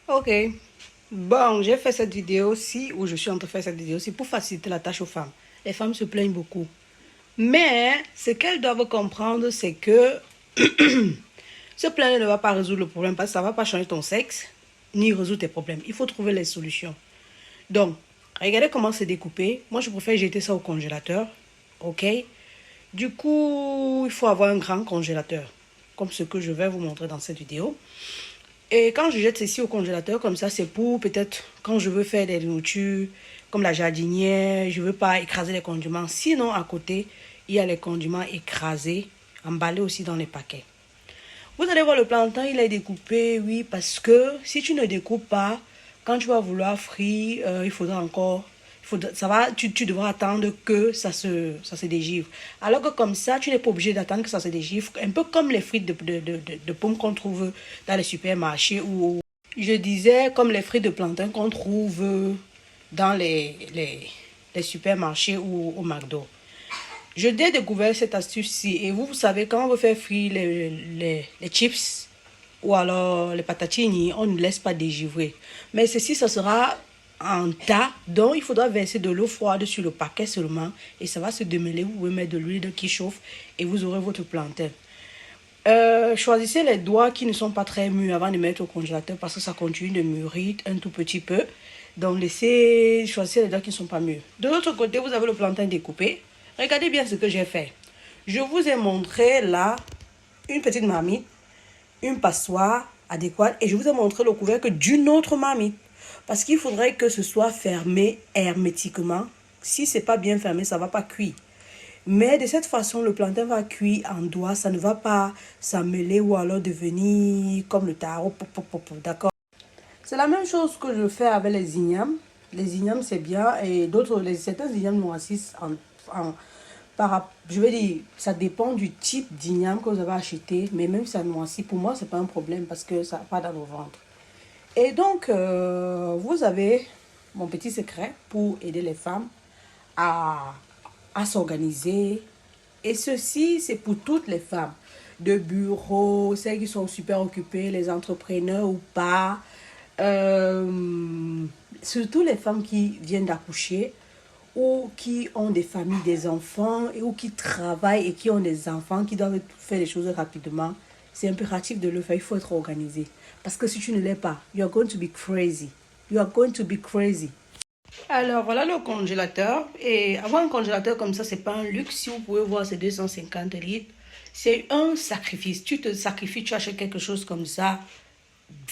Ok. Bon, j'ai fait cette vidéo-ci, ou je suis en train de faire cette vidéo-ci pour faciliter la tâche aux femmes. Les femmes se plaignent beaucoup. Mais ce qu'elles doivent comprendre, c'est que se plaindre ne va pas résoudre le problème parce que ça ne va pas changer ton sexe, ni résoudre tes problèmes. Il faut trouver les solutions. Donc, regardez comment c'est découpé. Moi, je préfère jeter ça au congélateur. Ok? Du coup, il faut avoir un grand congélateur, comme ce que je vais vous montrer dans cette vidéo. Et quand je jette ceci au congélateur, comme ça, c'est pour peut-être quand je veux faire des nourritures, comme la jardinière, je ne veux pas écraser les condiments. Sinon, à côté, il y a les condiments écrasés, emballés aussi dans les paquets. Vous allez voir le plantain, il est découpé, oui, parce que si tu ne découpes pas, quand tu vas vouloir frire, il faudra encore, tu devras attendre que ça se dégivre. Alors que comme ça, tu n'es pas obligé d'attendre que ça se dégivre, un peu comme les frites de pommes qu'on trouve dans les supermarchés ou, je disais, comme les frites de plantain qu'on trouve dans les supermarchés ou au McDo. Je l'ai découvert cette astuce-ci. Et vous savez, quand on veut faire frire les chips ou alors les patatini, on ne laisse pas dégivrer. Mais ceci, ça sera en tas. Donc, il faudra verser de l'eau froide sur le paquet seulement. Et ça va se démêler. Vous pouvez mettre de l'huile qui chauffe et vous aurez votre plantain. Choisissez les doigts qui ne sont pas très mûrs avant de mettre au congélateur parce que ça continue de mûrir un tout petit peu. Donc, choisissez les doigts qui ne sont pas mûrs. De l'autre côté, vous avez le plantain découpé. Regardez bien ce que j'ai fait. Je vous ai montré là une petite marmite, une passoire adéquate et je vous ai montré le couvercle d'une autre marmite. Parce qu'il faudrait que ce soit fermé hermétiquement. Si ce n'est pas bien fermé, ça ne va pas cuire. Mais de cette façon, le plantain va cuire en doigt. Ça ne va pas s'amêler ou alors devenir comme le taro. D'accord? C'est la même chose que je fais avec les ignames. Les ignames, c'est bien. Et certains ignames noircissent je vais dire, ça dépend du type d'igname que vous avez acheté. Mais même si ça noircit, pour moi, c'est pas un problème parce que ça va pas dans le ventre. Et donc, vous avez mon petit secret pour aider les femmes à, à s'organiser. Et ceci, c'est pour toutes les femmes de bureau, celles qui sont super occupées, les entrepreneurs ou pas. Surtout les femmes qui viennent d'accoucher ou qui ont des familles, des enfants, ou qui travaillent et qui ont des enfants, qui doivent faire les choses rapidement. C'est impératif de le faire, il faut être organisé. Parce que si tu ne l'es pas, you are going to be crazy. You are going to be crazy. Alors, voilà le congélateur. Et avoir un congélateur comme ça, c'est pas un luxe. Si vous pouvez voir, c'est 250 litres. C'est un sacrifice. Tu te sacrifies, tu achètes quelque chose comme ça,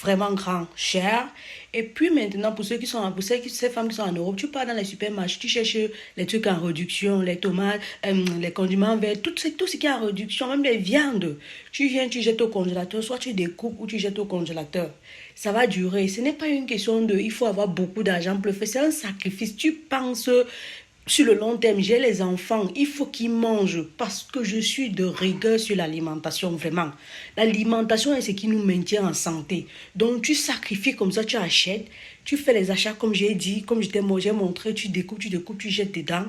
vraiment grand, cher. Et puis maintenant, pour ces femmes qui sont en Europe, tu pars dans les supermarchés, tu cherches les trucs en réduction, les tomates, les condiments verts, tout ce qui est en réduction, même les viandes. Tu viens, tu jettes au congélateur, soit tu découpes ou tu jettes au congélateur. Ça va durer. Ce n'est pas une question de, il faut avoir beaucoup d'argent pour le faire. C'est un sacrifice. Tu penses sur le long terme, j'ai les enfants, il faut qu'ils mangent parce que je suis de rigueur sur l'alimentation, vraiment. L'alimentation est ce qui nous maintient en santé. Donc, tu sacrifies comme ça, tu achètes, tu fais les achats comme j'ai dit, comme j'ai montré, tu découpes, tu jettes dedans.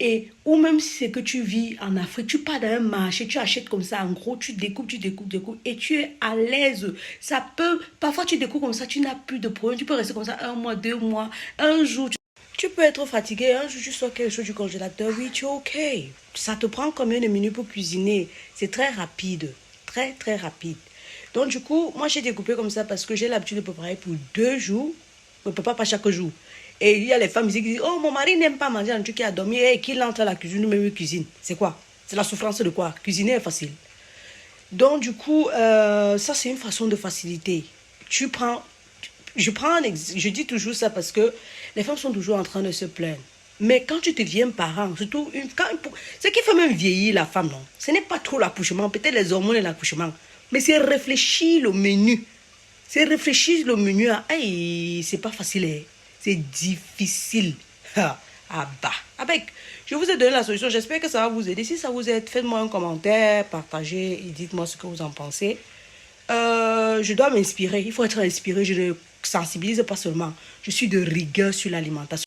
Et, ou même si c'est que tu vis en Afrique, tu pars dans un marché, tu achètes comme ça, en gros, tu découpes, et tu es à l'aise. Ça peut, parfois tu découpes comme ça, tu n'as plus de problème, tu peux rester comme ça 1 mois, 2 mois, un jour, tu peux être fatigué, un jour tu sors quelque chose du congélateur, oui, tu es ok. Ça te prend combien de minutes pour cuisiner? C'est très rapide, très très rapide. Donc du coup, moi j'ai découpé comme ça parce que j'ai l'habitude de préparer pour 2 jours. Je ne prépare pas chaque jour. Et il y a les femmes ici qui disent, oh mon mari n'aime pas manger un truc qui a dormi et qu'il entre à la cuisine, nous-mêmes il cuisine. C'est quoi? C'est la souffrance de quoi? Cuisiner est facile. Donc du coup, ça c'est une façon de faciliter. Tu prends je dis toujours ça parce que les femmes sont toujours en train de se plaindre. Mais quand tu deviens parent, surtout, ce qui fait même vieillir la femme, non, ce n'est pas trop l'accouchement, peut-être les hormones et l'accouchement, mais c'est réfléchir le menu. C'est réfléchir le menu. Hey, c'est pas facile, hein. C'est difficile. Ah bah. Avec, je vous ai donné la solution. J'espère que ça va vous aider. Si ça vous aide, faites-moi un commentaire, partagez et dites-moi ce que vous en pensez. Je dois m'inspirer. Il faut être inspiré. Je ne sensibilise pas seulement. Je suis de rigueur sur l'alimentation.